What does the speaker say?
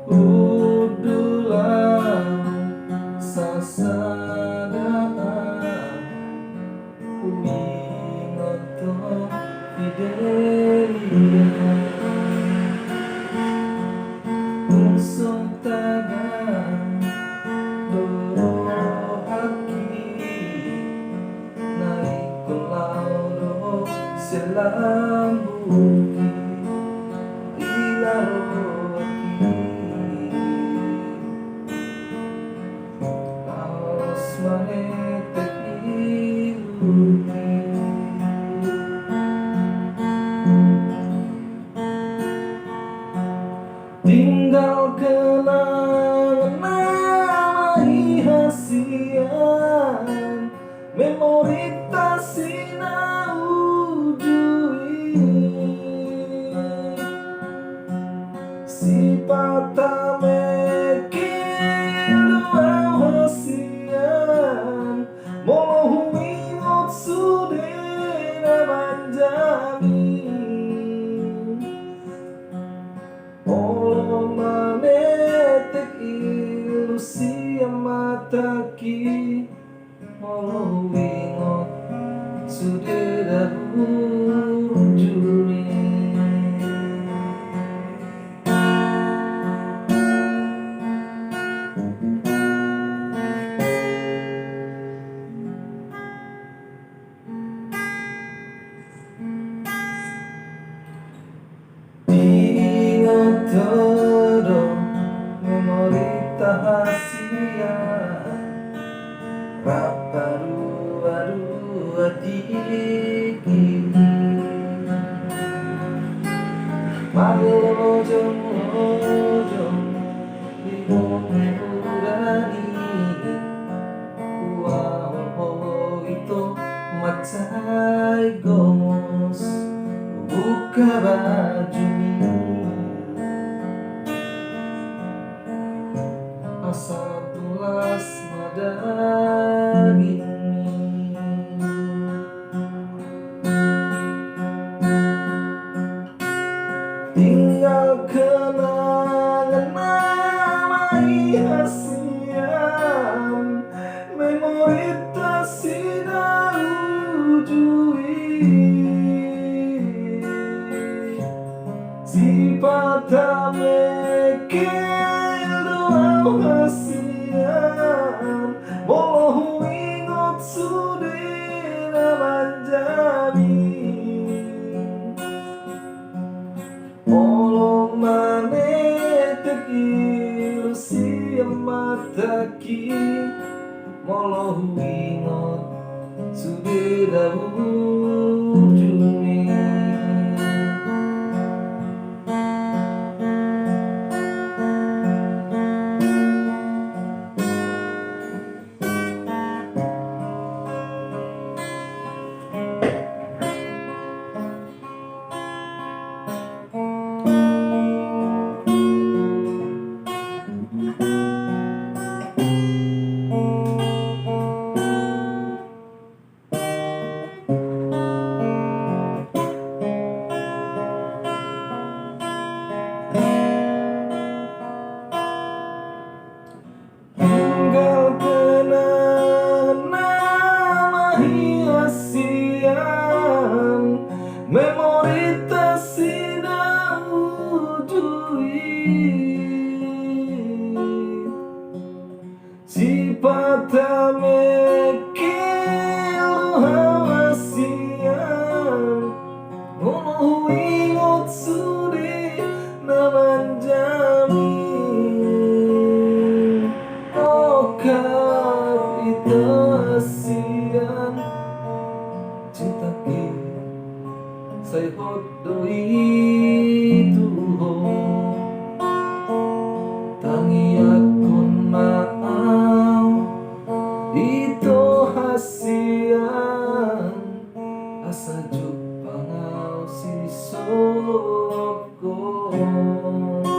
Udulah sasadaan umingoto fidelia unsung tangan dorohaki naik kolauro selambuki ilaroaki laos manetek iluki tinggal kenangan nama ihasian memori tak sinau ujui si patame kilu hasian mau ingot sudena manjami olo manetek ilusi mataki olo ingot sudena ujuni todo memori tahasian raparu adiki malojong urani wow itu macai gomos buka baju asal tulas madani tinggal kenangan nama ihasian memori tak sinau ujui si patame hasian mau ingot sudena manjami olo manetek ilusi mataki molo ingot sudena ujuni tinggal kenangan nama ihasian memori tak sinau ujui si patame kilu hasian mau ingot sudi namanjami itasian cinta ini saya hodo itu tangi akun maaf itu hasian asa jumpa mo